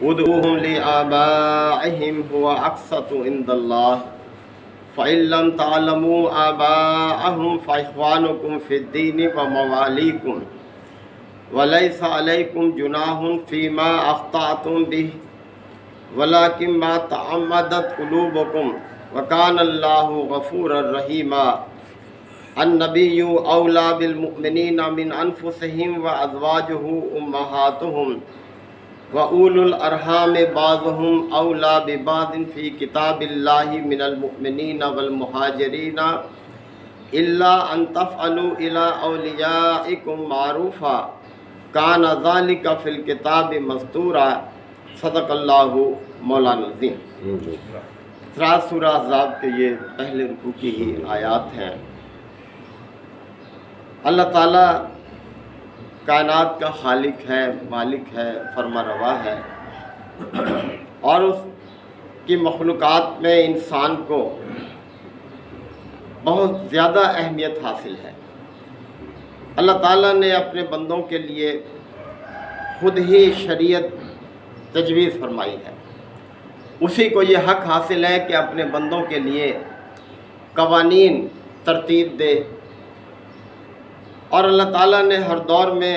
ادعوهم لآبائهم هو أقسط عند الله فإن لم تعلموا آباءهم فإخوانكم في الدين ومواليكم وليس عليكم جناح فيما أخطأتم به ولكن ما تعمدت قلوبكم وكان الله غفورا رحيما النبي أولى بالمؤمنين من أنفسهم وأزواجه أمهاتهم وأولو الأرحام بعضهم أولى ببعض في كتاب الله من المؤمنين والمهاجرين إلا أن تفعلوا إلى أوليائكم معروفا كان ذلك في الكتاب مستورا صدق اللہ مولانا العظیم۔ سورہ احزاب کے یہ پہلے رکوع کی ہی آیات ہیں۔ اللہ تعالیٰ کائنات کا خالق ہے، مالک ہے، فرما روا ہے، اور اس کی مخلوقات میں انسان کو بہت زیادہ اہمیت حاصل ہے۔ اللہ تعالیٰ نے اپنے بندوں کے لیے خود ہی شریعت تجویز فرمائی ہے۔ اسی کو یہ حق حاصل ہے کہ اپنے بندوں کے لیے قوانین ترتیب دے، اور اللہ تعالیٰ نے ہر دور میں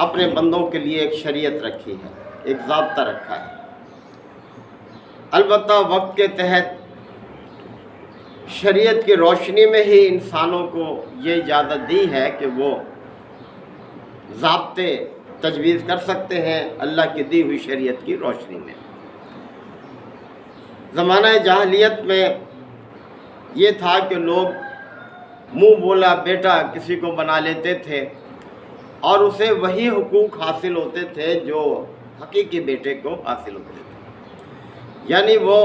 اپنے بندوں کے لیے ایک شریعت رکھی ہے، ایک ضابطہ رکھا ہے۔ البتہ وقت کے تحت شریعت کی روشنی میں ہی انسانوں کو یہ اجازت دی ہے کہ وہ ضابطے تجویز کر سکتے ہیں اللہ کی دی ہوئی شریعت کی روشنی میں۔ زمانہ جاہلیت میں یہ تھا کہ لوگ منہ بولا بیٹا کسی کو بنا لیتے تھے، اور اسے وہی حقوق حاصل ہوتے تھے جو حقیقی بیٹے کو حاصل ہوتے تھے، یعنی وہ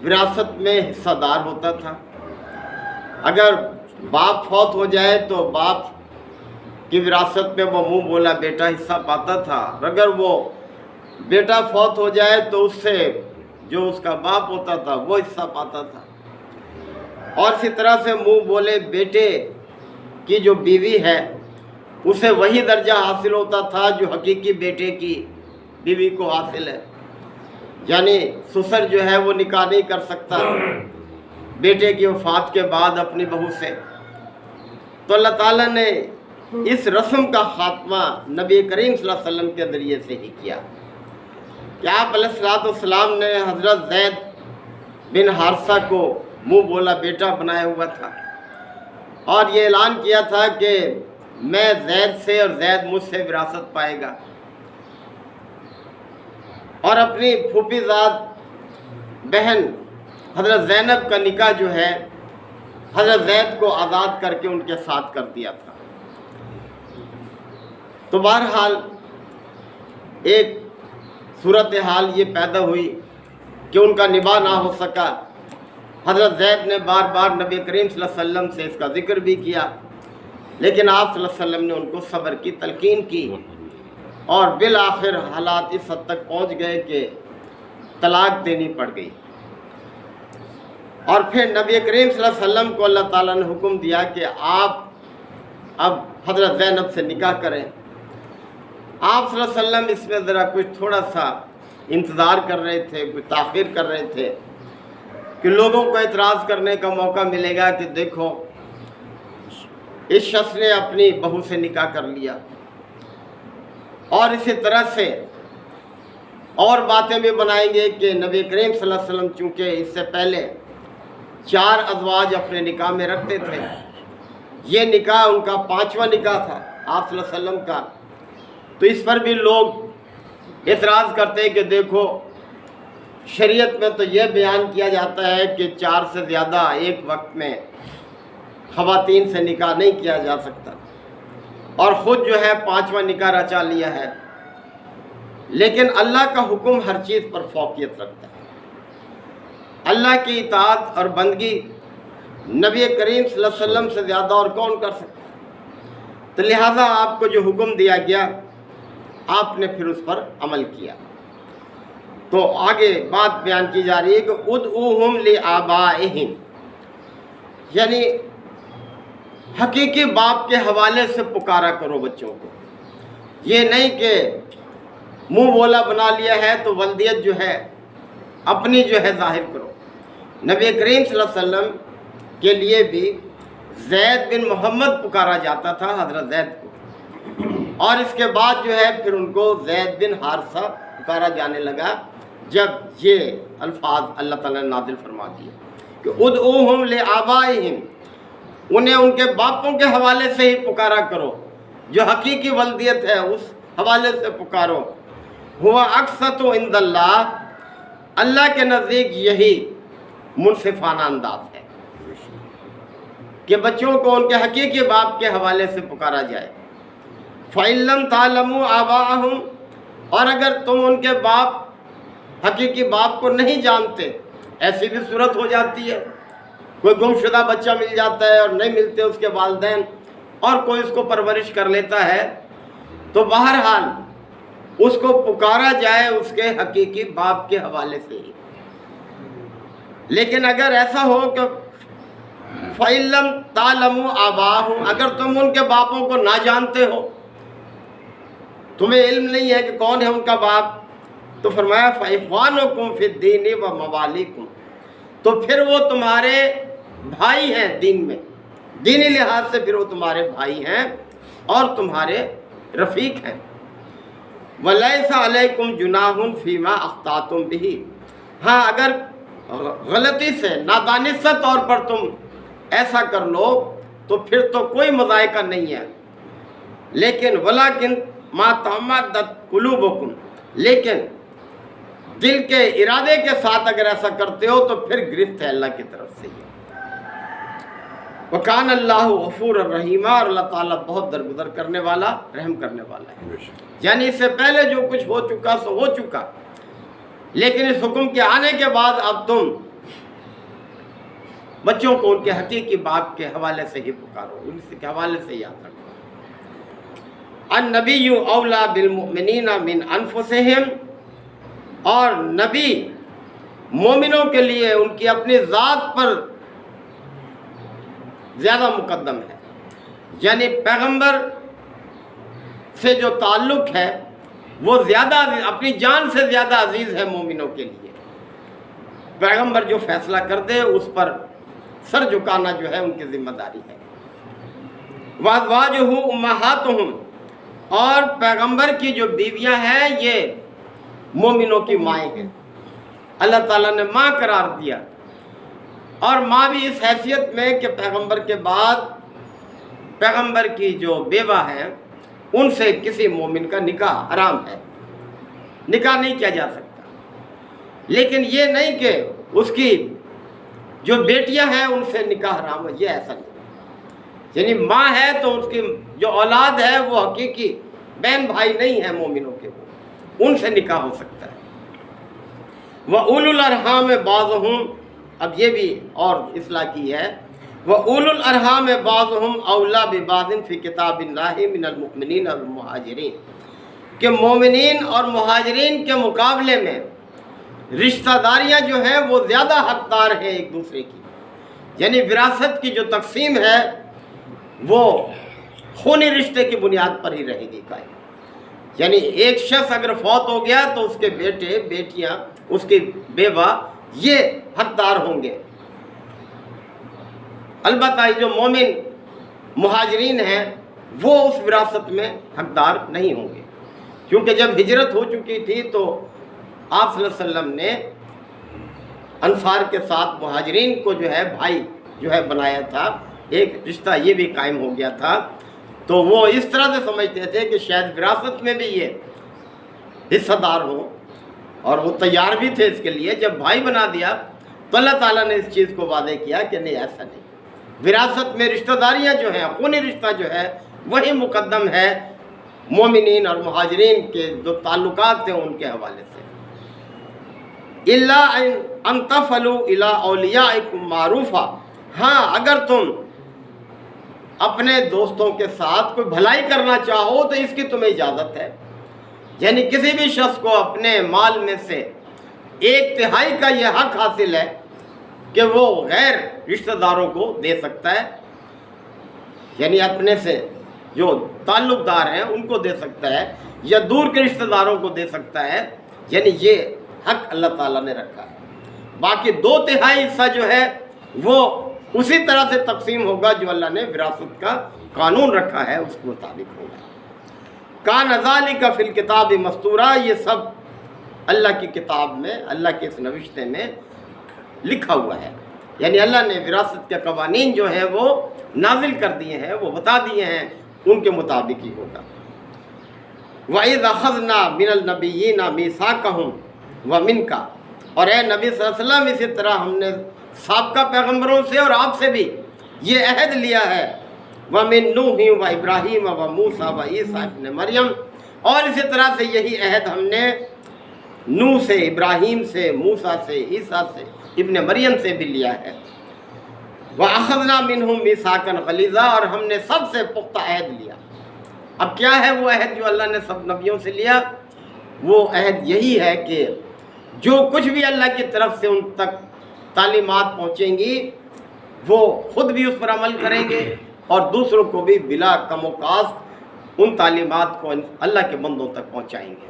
وراثت میں حصہ دار ہوتا تھا۔ اگر باپ فوت ہو جائے تو باپ کی وراثت میں وہ منہ بولا بیٹا حصہ پاتا تھا، اگر وہ بیٹا فوت ہو جائے تو اس سے جو اس کا باپ ہوتا تھا وہ حصہ پاتا تھا، اور اسی طرح سے منہ بولے بیٹے کی جو بیوی ہے اسے وہی درجہ حاصل ہوتا تھا جو حقیقی بیٹے کی بیوی کو حاصل ہے۔ یعنی سسر جو ہے وہ نکاح نہیں کر سکتا بیٹے کی وفات کے بعد اپنی بہو سے۔ تو اللہ تعالیٰ نے اس رسم کا خاتمہ نبی کریم صلی اللہ علیہ وسلم کے ذریعے سے ہی کیا کہ آپ علیہ الصلوۃ والسلام نے حضرت زید بن حارثہ کو منہ بولا بیٹا بنایا ہوا تھا، اور یہ اعلان کیا تھا کہ میں زید سے اور زید مجھ سے وراثت پائے گا، اور اپنی پھوپھی زاد بہن حضرت زینب کا نکاح جو ہے حضرت زید کو آزاد کر کے ان کے ساتھ کر دیا تھا۔ تو بہرحال ایک صورتحال یہ پیدا ہوئی کہ ان کا نباہ نہ ہو سکا۔ حضرت زید نے بار بار نبی کریم صلی اللہ علیہ وسلم سے اس کا ذکر بھی کیا، لیکن آپ صلی اللہ علیہ وسلم نے ان کو صبر کی تلقین کی، اور بالآخر حالات اس حد تک پہنچ گئے کہ طلاق دینی پڑ گئی۔ اور پھر نبی کریم صلی اللہ علیہ وسلم کو اللہ تعالیٰ نے حکم دیا کہ آپ اب حضرت زینب سے نکاح کریں۔ آپ صلی اللہ علیہ وسلم اس میں ذرا کچھ تھوڑا سا انتظار کر رہے تھے، کچھ تاخیر کر رہے تھے کہ لوگوں کو اعتراض کرنے کا موقع ملے گا کہ دیکھو اس شخص نے اپنی بہو سے نکاح کر لیا، اور اسی طرح سے اور باتیں بھی بنائیں گے کہ نبی کریم صلی اللہ علیہ وسلم چونکہ اس سے پہلے 4 ازواج اپنے نکاح میں رکھتے تھے، یہ نکاح ان کا 5واں نکاح تھا آپ صلی اللہ علیہ وسلم کا، تو اس پر بھی لوگ اعتراض کرتے کہ دیکھو شریعت میں تو یہ بیان کیا جاتا ہے کہ 4 سے زیادہ ایک وقت میں خواتین سے نکاح نہیں کیا جا سکتا، اور خود جو ہے 5واں نکاح رچا لیا ہے۔ لیکن اللہ کا حکم ہر چیز پر فوقیت رکھتا ہے۔ اللہ کی اطاعت اور بندگی نبی کریم صلی اللہ علیہ وسلم سے زیادہ اور کون کر سکتا ہے؟ تو لہٰذا آپ کو جو حکم دیا گیا آپ نے پھر اس پر عمل کیا۔ تو آگے بات بیان کی جا رہی ہے کہ ادعوہم لآبائہم، یعنی حقیقی باپ کے حوالے سے پکارا کرو بچوں کو، یہ نہیں کہ منہ بولا بنا لیا ہے تو ولدیت جو ہے اپنی جو ہے ظاہر کرو۔ نبی کریم صلی اللہ علیہ وسلم کے لیے بھی زید بن محمد پکارا جاتا تھا، حضرت زید کو، اور اس کے بعد جو ہے پھر ان کو زید بن حارثہ پکارا جانے لگا جب یہ الفاظ اللہ تعالیٰ نے نازل فرما دیے کہ ادعوہم لآبائہم، انہیں ان کے باپوں کے حوالے سے ہی پکارا کرو، جو حقیقی ولدیت ہے اس حوالے سے پکارو۔ ہوا اقسط عند اللہ، اللہ کے نزدیک یہی منصفانہ انداز ہے کہ بچوں کو ان کے حقیقی باپ کے حوالے سے پکارا جائے۔ فَإِن لَّمْ تَعْلَمُوا آبَاءَهُمْ، اور اگر تم ان کے باپ حقیقی باپ کو نہیں جانتے، ایسی بھی صورت ہو جاتی ہے، کوئی گم شدہ بچہ مل جاتا ہے اور نہیں ملتے اس کے والدین، اور کوئی اس کو پرورش کر لیتا ہے، تو بہرحال اس کو پکارا جائے اس کے حقیقی باپ کے حوالے سے ہی۔ لیکن اگر ایسا ہو کہ فَإِن لَّمْ تَعْلَمُوا آبَاءَهُمْ، اگر تم ان کے باپوں کو نہ جانتے ہو، تمہیں علم نہیں ہے کہ کون ہے ان کا باپ، تو فرمایا فَإِخْوَانُكُمْ فِي الدِّينِ وَمَوَالِيكُمْ، تو پھر وہ تمہارے بھائی ہیں دین میں، دینی لحاظ سے پھر وہ تمہارے بھائی ہیں اور تمہارے رفیق ہیں۔ وَلَيْسَ عَلَيْكُمْ جُنَاحٌ فِي مَا أَخْطَأْتُمْ بِهِ، ہاں اگر غلطی سے نادانستہ طور پر تم ایسا کر لو تو پھر تو کوئی مذائقہ نہیں ہے، لیکن وَلَكِنْ مَا تَعَمَّدَتْ قُلُوبُكُمْ، لیکن دل کے ارادے کے ساتھ اگر ایسا کرتے ہو تو پھر گرفت ہے اللہ کی طرف سے ہی۔ وَكَانَ اللَّهُ غَفُورًا رَحِيمًا، اور اللہ تعالیٰ بہت درگزر کرنے والا، رحم کرنے والا ہے۔ یعنی اس سے پہلے جو کچھ ہو چکا سو ہو چکا، لیکن اس حکم کے آنے کے بعد اب تم بچوں کو ان کے حقیقی باپ کے حوالے سے ہی پکارو، ان کے حوالے سے یاد رکھو۔ النبی اولا بالمؤمنین من انفسہم، اور نبی مومنوں کے لیے ان کی اپنی ذات پر زیادہ مقدم ہے، یعنی پیغمبر سے جو تعلق ہے وہ زیادہ اپنی جان سے زیادہ عزیز ہے مومنوں کے لیے۔ پیغمبر جو فیصلہ کر دے اس پر سر جھکانا جو ہے ان کی ذمہ داری ہے۔ وَأَزْوَاجُهُ أُمَّهَاتُهُمْ، اور پیغمبر کی جو بیویاں ہیں یہ مومنوں کی مائیں ہیں، اللہ تعالیٰ نے ماں قرار دیا، اور ماں بھی اس حیثیت میں کہ پیغمبر کے بعد پیغمبر کی جو بیوہ ہیں ان سے کسی مومن کا نکاح حرام ہے، نکاح نہیں کیا جا سکتا۔ لیکن یہ نہیں کہ اس کی جو بیٹیاں ہیں ان سے نکاح حرام ہے، یہ ایسا نہیں، یعنی ماں ہے تو اس کی جو اولاد ہے وہ حقیقی بہن بھائی نہیں ہیں مومنوں کے، ان سے نکاح ہو سکتا ہے۔ وَأُولُو الْأَرْحَامِ بَعْضُهُمْ، اب یہ بھی اور اصلاح کی ہے، وَأُولُو الْأَرْحَامِ بَعْضُهُمْ أَوْلَىٰ بِبَعْضٍ فِي كِتَابِ اللَّهِ مِنَ الْمُؤْمِنِينَ وَالْمُهَاجِرِينَ، کہ مومنین اور مہاجرین کے مقابلے میں رشتہ داریاں جو ہیں وہ زیادہ حقدار ہیں ایک دوسرے کی، یعنی وراثت کی جو تقسیم ہے وہ خونی رشتے کی بنیاد پر ہی رہے گی قائم، یعنی ایک شخص اگر فوت ہو گیا تو اس کے بیٹے بیٹیاں اس کی بیوہ یہ حقدار ہوں گے۔ البتہ یہ جو مومن مہاجرین ہیں وہ اس وراثت میں حقدار نہیں ہوں گے، کیونکہ جب ہجرت ہو چکی تھی تو آپ صلی اللہ علیہ وسلم نے انصار کے ساتھ مہاجرین کو جو ہے بھائی جو ہے بنایا تھا، ایک رشتہ یہ بھی قائم ہو گیا تھا، تو وہ اس طرح سے سمجھتے تھے کہ شاید وراثت میں بھی یہ حصہ دار ہو، اور وہ تیار بھی تھے اس کے لیے۔ جب بھائی بنا دیا تو اللہ تعالیٰ نے اس چیز کو واضح کیا کہ نہیں، ایسا نہیں، وراثت میں رشتہ داریاں جو ہیں، خونی رشتہ جو ہے وہی مقدم ہے مومنین اور مہاجرین کے جو تعلقات ہیں ان کے حوالے سے۔ إِلَّا أَن تَفْعَلُوا إِلَىٰ أَوْلِيَائِكُمْ مَعْرُوفًا، ہاں اگر تم اپنے دوستوں کے ساتھ کوئی بھلائی کرنا چاہو تو اس کی تمہیں اجازت ہے، یعنی کسی بھی شخص کو اپنے مال میں سے 1/3 کا یہ حق حاصل ہے کہ وہ غیر رشتہ داروں کو دے سکتا ہے، یعنی اپنے سے جو تعلق دار ہیں ان کو دے سکتا ہے یا دور کے رشتہ داروں کو دے سکتا ہے، یعنی یہ حق اللہ تعالیٰ نے رکھا ہے۔ باقی 2/3 حصہ جو ہے وہ اسی طرح سے تقسیم ہوگا جو اللہ نے وراثت کا قانون رکھا ہے اس کے مطابق ہوگا۔ کان ذالک فی الکتاب مستورا، یہ سب اللہ کی کتاب میں، اللہ کے اس نوشتے میں لکھا ہوا ہے، یعنی اللہ نے وراثت کے قوانین جو ہیں وہ نازل کر دیے ہیں، وہ بتا دیے ہیں، ان کے مطابق ہی ہوگا۔ وَإِذْ أَخَذْنَا مِنَ النَّبِيِّينَ مِيثَاقَهُمْ وَمِنْكَ، اور اے نبی صلی اللہ علیہ وسلم اسی طرح ہم نے سابقہ پیغمبروں سے اور آپ سے بھی یہ عہد لیا ہے، وَمِن نُوحٍ وَإِبْرَاهِيمَ وَمُوسَىٰ وَعِيسَىٰ ابْنِ مریم، اور اسی طرح سے یہی عہد ہم نے نوح سے، ابراہیم سے، موسیٰ سے، عیسیٰ سے، ابن مریم سے بھی لیا ہے۔ وَأَخَذْنَا مِنْهُمْ مِيثَاقًا غَلِيظًا، اور ہم نے سب سے پختہ عہد لیا۔ اب کیا ہے وہ عہد جو اللہ نے سب نبیوں سے لیا؟ وہ عہد یہی ہے کہ جو کچھ بھی اللہ کی طرف سے ان تک تعلیمات پہنچیں گی وہ خود بھی اس پر عمل کریں گے اور دوسروں کو بھی بلا کم و کاست ان تعلیمات کو اللہ کے بندوں تک پہنچائیں گے۔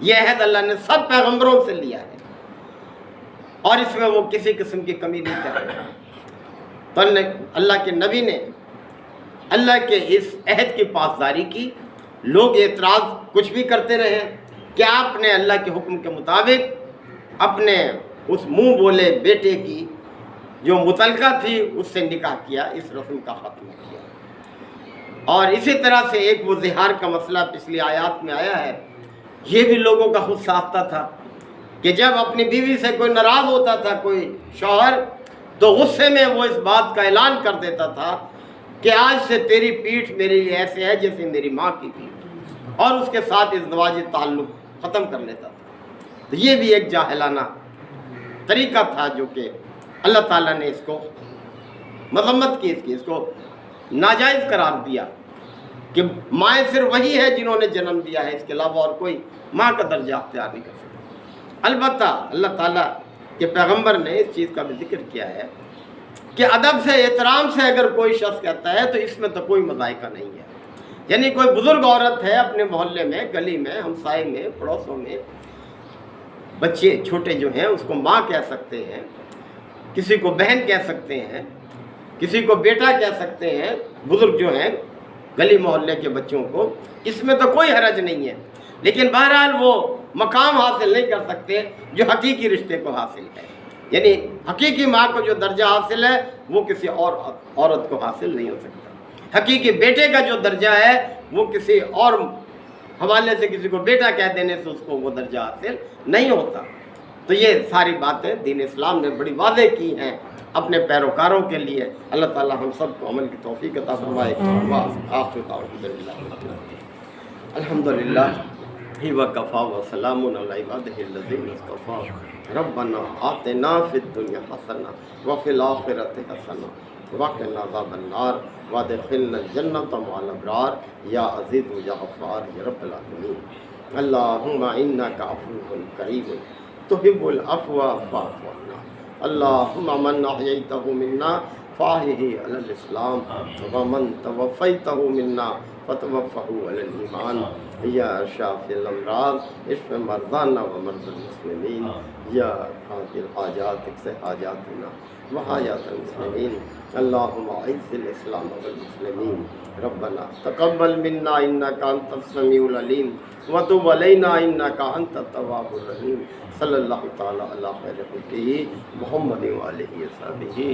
یہ عہد اللہ نے سب پیغمبروں سے لیا ہے اور اس میں وہ کسی قسم کی کمی نہیں کرے گا۔ تو اللہ کے نبی نے اللہ کے اس عہد کی پاسداری کی۔ لوگ اعتراض کچھ بھی کرتے رہے کہ آپ نے اللہ کے حکم کے مطابق اپنے اس منہ بولے بیٹے کی جو متعلقہ تھی اس سے نکاح کیا، اس رسم کا ختم کیا۔ اور اسی طرح سے ایک وہ زہار کا مسئلہ پچھلی آیات میں آیا ہے، یہ بھی لوگوں کا خود ساختہ تھا کہ جب اپنی بیوی سے کوئی ناراض ہوتا تھا کوئی شوہر تو غصے میں وہ اس بات کا اعلان کر دیتا تھا کہ آج سے تیری پیٹھ میرے لیے ایسے ہے جیسے میری ماں کی پیٹھ، اور اس کے ساتھ ازدواجی تعلق ختم کر لیتا تھا۔ تو یہ بھی ایک جاہلانہ طریقہ تھا جو کہ اللہ تعالیٰ نے اس کو مذمت کی، اس کو ناجائز قرار دیا کہ مائیں صرف وہی ہے جنہوں نے جنم دیا ہے، اس کے علاوہ اور کوئی ماں کا درجہ اختیار نہیں کر سکتا۔ البتہ اللہ تعالیٰ کے پیغمبر نے اس چیز کا بھی ذکر کیا ہے کہ ادب سے، احترام سے اگر کوئی شخص کہتا ہے تو اس میں تو کوئی مذائقہ نہیں ہے، یعنی کوئی بزرگ عورت ہے اپنے محلے میں، گلی میں، ہمسائے میں، پڑوسوں میں، بچے چھوٹے جو ہیں اس کو ماں کہہ سکتے ہیں، کسی کو بہن کہہ سکتے ہیں، کسی کو بیٹا کہہ سکتے ہیں، بزرگ جو ہیں گلی محلے کے بچوں کو، اس میں تو کوئی حرج نہیں ہے، لیکن بہرحال وہ مقام حاصل نہیں کر سکتے جو حقیقی رشتے کو حاصل ہے، یعنی حقیقی ماں کو جو درجہ حاصل ہے وہ کسی اور عورت کو حاصل نہیں ہو سکتا۔ حقیقی بیٹے کا جو درجہ ہے وہ کسی اور حوالے سے کسی کو بیٹا کہہ دینے سے اس کو وہ درجہ حاصل نہیں ہوتا۔ تو یہ ساری باتیں دین اسلام نے بڑی واضح کی ہیں اپنے پیروکاروں کے لیے۔ اللہ تعالی ہم سب کو عمل کی توفیق عطا فرمائے۔ الحمدللہ وکفا وسلام علی عبادہ الذین اصطفی ربنا آتنا فی الدنیا حسنہ وفی الآخرۃ حسنہ وقنا عذاب النار وادخلنا الجنۃ مع الابرار یا عزیز یا غفار یا رب العالمین۔ اللہم انک عفو کریم تحب العفو فاعف عنا۔ اللہم من احییتہ منا فاحیہ علی الاسلام ومن توفیتہ منا فتوفہ علی الایمان۔ یا شافی الامراض اشف مرضانا ومرضى المسلمین، یا قاضی الحاجات اقض حاجاتنا وحاجات المسلمین۔ اللہم اعز الاسلام والمسلمین۔ ربنا تقبل منا انک انت السمیع العلیم وتب علینا انک انت التواب الرحیم۔ صلی اللہ تعالی علی خیر خلقہ محمد وآلہ وصحبہ۔